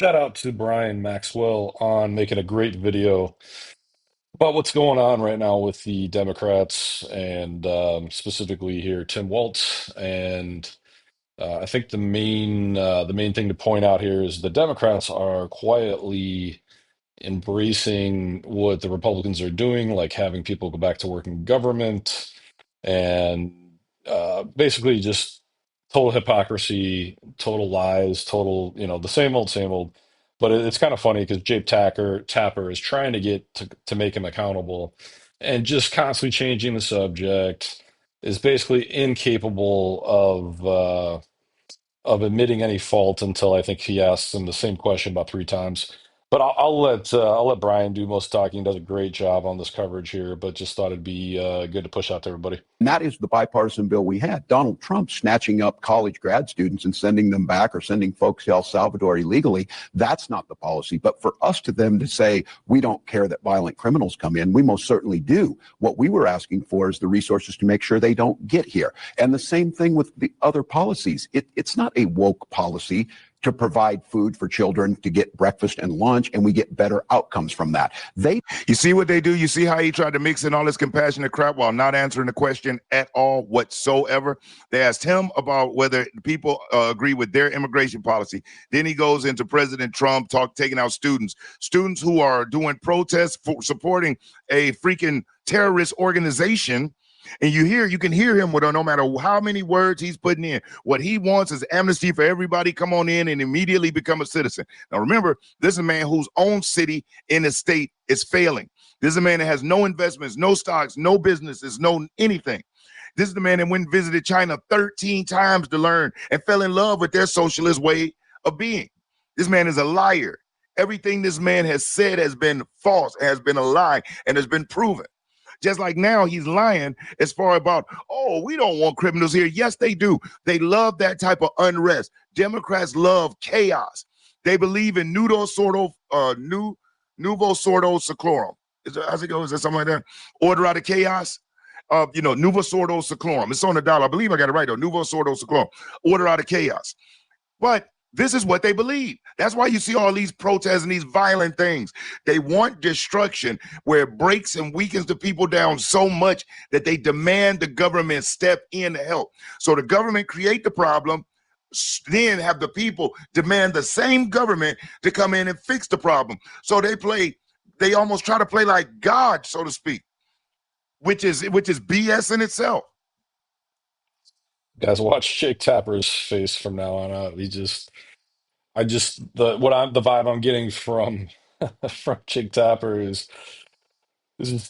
Shout out to Brian Maxwell on making a great video about what's going on right now with the Democrats and specifically here Tim Walz. And I think the main thing to point out here is the Democrats are quietly embracing what the Republicans are doing, like having people go back to work in government and basically just total hypocrisy, total lies, total, the same old, same old. But it's kind of funny because Tapper is trying to get to make him accountable and just constantly changing the subject, is basically incapable of admitting any fault until I think he asks him the same question about three times. But I'll let Brian do most talking. He does a great job on this coverage here, but just thought it'd be good to push out to everybody. And that is the bipartisan bill we had. Donald Trump snatching up college grad students and sending them back or sending folks to El Salvador illegally. That's not the policy. But for us to them to say, we don't care that violent criminals come in, we most certainly do. What we were asking for is the resources to make sure they don't get here. And the same thing with the other policies. It's not a woke policy to provide food for children to get breakfast and lunch, and we get better outcomes from that. You see what they do? You see how he tried to mix in all this compassionate crap while not answering the question at all whatsoever? They asked him about whether people agree with their immigration policy. Then he goes into President Trump taking out students who are doing protests for supporting a freaking terrorist organization. And you can hear him with no matter how many words he's putting in. What he wants is amnesty for everybody. Come on in and immediately become a citizen. Now, remember, this is a man whose own city in his state is failing. This is a man that has no investments, no stocks, no businesses, no anything. This is the man that went and visited China 13 times to learn and fell in love with their socialist way of being. This man is a liar. Everything this man has said has been false, has been a lie, and has been proven. Just like now he's lying as far about, oh, we don't want criminals here. Yes, they do. They love that type of unrest. Democrats love chaos. They believe in nuvo sordo seclorum. How's it go? Is that something like that? Order out of chaos. Nuvo sordo seclorum. It's on the dollar. I believe I got it right though. Nuvo sordo seclorum. Order out of chaos. But this is what they believe. That's why you see all these protests and these violent things. They want destruction where it breaks and weakens the people down so much that they demand the government step in to help. So the government create the problem, then have the people demand the same government to come in and fix the problem. So they almost try to play like God, so to speak, which is BS in itself. Guys, watch Jake Tapper's face from now on out. The vibe I'm getting from from Jake Tapper is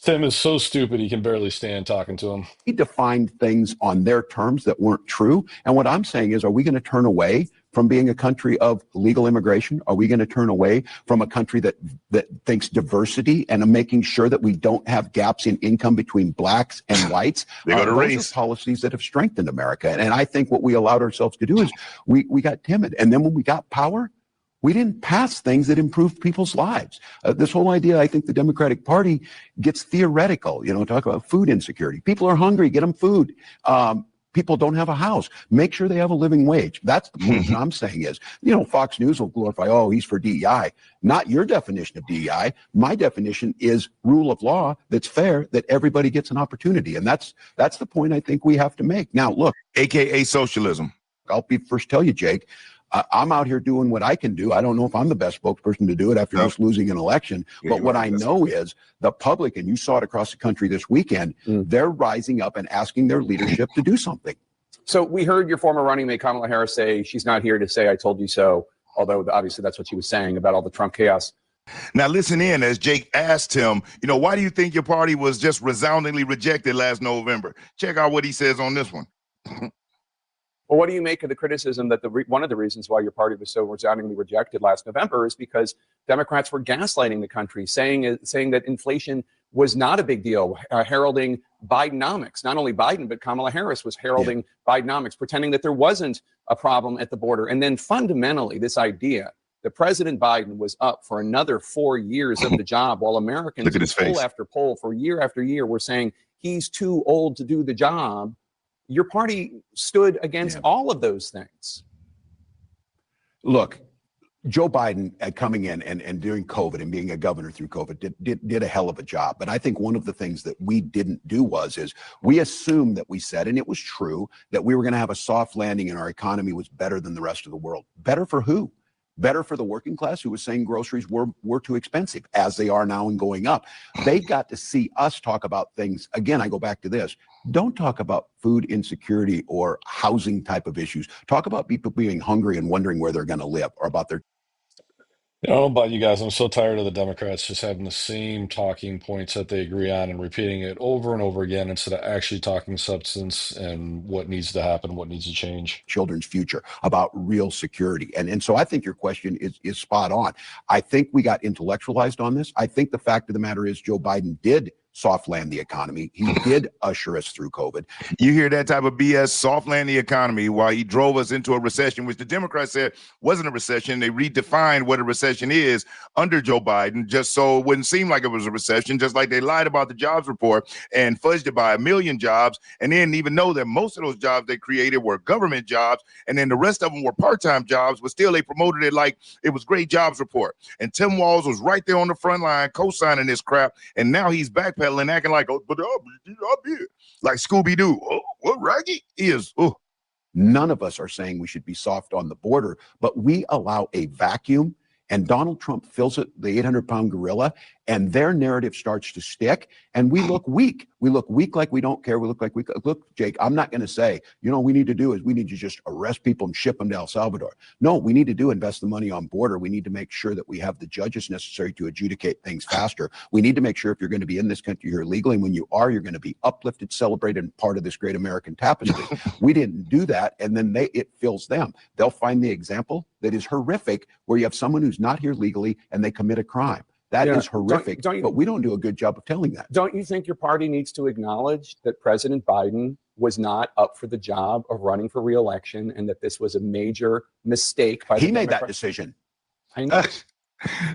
Tim is so stupid he can barely stand talking to him. He defined things on their terms that weren't true. And what I'm saying is, are we going to turn away from being a country of legal immigration? Are we going to turn away from a country that thinks diversity and making sure that we don't have gaps in income between blacks and whites? Those are policies that have strengthened America. And I think what we allowed ourselves to do is we got timid. And then when we got power, we didn't pass things that improved people's lives. This whole idea, I think the Democratic Party gets theoretical, talk about food insecurity. People are hungry, get them food. People don't have a house. Make sure they have a living wage. That's the point that I'm saying is, Fox News will glorify, oh, he's for DEI. Not your definition of DEI. My definition is rule of law that's fair, that everybody gets an opportunity. And that's the point I think we have to make. Now, look. AKA socialism. I'll be first tell you, Jake, I'm out here doing what I can do. I don't know if I'm the best spokesperson to do it after just losing an election. But what I know is the public, and you saw it across the country this weekend, they're rising up and asking their leadership to do something. So we heard your former running mate, Kamala Harris, say she's not here to say, I told you so, although obviously that's what she was saying about all the Trump chaos. Now listen in as Jake asked him, why do you think your party was just resoundingly rejected last November? Check out what he says on this one. Well, what do you make of the criticism that one of the reasons why your party was so resoundingly rejected last November is because Democrats were gaslighting the country, saying that inflation was not a big deal, heralding Bidenomics. Not only Biden, but Kamala Harris was heralding Bidenomics, pretending that there wasn't a problem at the border. And then fundamentally, this idea that President Biden was up for another 4 years of the job while Americans, look at his face, poll after poll for year after year, were saying he's too old to do the job. Your party stood against all of those things. Look, Joe Biden coming in and doing COVID and being a governor through COVID did a hell of a job. But I think one of the things that we didn't do is we assumed that we said, and it was true, that we were going to have a soft landing and our economy was better than the rest of the world. Better for who? Better for the working class who was saying groceries were too expensive, as they are now and going up. They got to see us talk about things. Again, I go back to this. Don't talk about food insecurity or housing type of issues. Talk about people being hungry and wondering where they're going to live or about their. I don't know about you guys. I'm so tired of the Democrats just having the same talking points that they agree on and repeating it over and over again instead of actually talking substance and what needs to happen, what needs to change. Children's future, about real security. And so I think your question is spot on. I think we got intellectualized on this. I think the fact of the matter is Joe Biden did soft land the economy. He did usher us through COVID. You hear that type of BS, soft land the economy, while he drove us into a recession, which the Democrats said wasn't a recession. They redefined what a recession is under Joe Biden, just so it wouldn't seem like it was a recession, just like they lied about the jobs report and fudged it by 1 million jobs, and they didn't even know that most of those jobs they created were government jobs, and then the rest of them were part-time jobs, but still they promoted it like it was great jobs report. And Tim Walz was right there on the front line co-signing this crap, and now he's backpedaling, acting like, oh, but I'll be like Scooby-Doo. Oh, what Raggy is. Oh. None of us are saying we should be soft on the border, but we allow a vacuum, and Donald Trump fills it, the 800-pound gorilla, and their narrative starts to stick, and we look weak. We look weak like we don't care. We look like we look, Jake, I'm not going to say, we need to do is we need to just arrest people and ship them to El Salvador. No, we need to invest the money on border. We need to make sure that we have the judges necessary to adjudicate things faster. We need to make sure if you're going to be in this country here legally, and when you are, you're going to be uplifted, celebrated, and part of this great American tapestry. We didn't do that, and then it fills them. They'll find the example that is horrific, where you have someone who's not here legally and they commit a crime. That is horrific, but we don't do a good job of telling that. Don't you think your party needs to acknowledge that President Biden was not up for the job of running for re-election, and that this was a major mistake by the He made that decision. I know.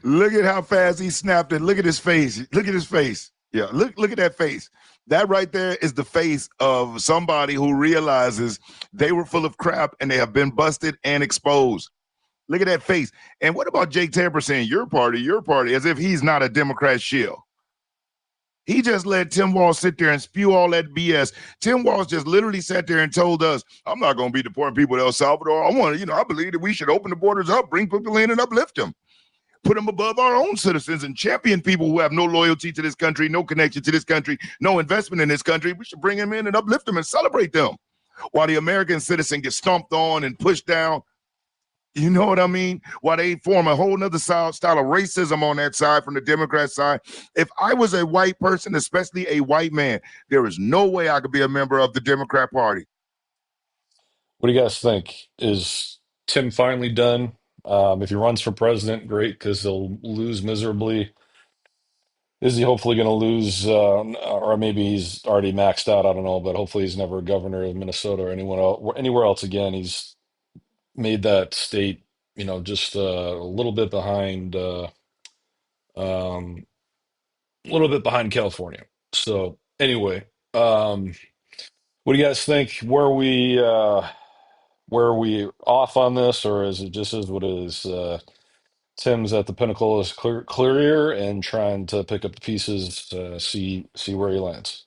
Look at how fast he snapped it. Look at his face. Look at his face. Yeah, look at that face. That right there is the face of somebody who realizes they were full of crap and they have been busted and exposed. Look at that face. And what about Jake Tapper saying, your party, as if he's not a Democrat shill? He just let Tim Walz sit there and spew all that BS. Tim Walz just literally sat there and told us, I'm not going to be deporting people to El Salvador. I believe that we should open the borders up, bring people in and uplift them. Put them above our own citizens and champion people who have no loyalty to this country, no connection to this country, no investment in this country. We should bring them in and uplift them and celebrate them, while the American citizen gets stomped on and pushed down. You know what I mean? While they form a whole nother style of racism on that side from the Democrat side. If I was a white person, especially a white man, there is no way I could be a member of the Democrat Party. What do you guys think? Is Tim finally done? If he runs for president, great, because he'll lose miserably. Is he hopefully going to lose, or maybe he's already maxed out? I don't know, but hopefully he's never governor of Minnesota or anywhere else again. He's made that state, just a little bit behind, a little bit behind California. So anyway, what do you guys think? Where are we off on this, or is it just is what it is? Tim's at the pinnacle is clear and trying to pick up the pieces, see where he lands.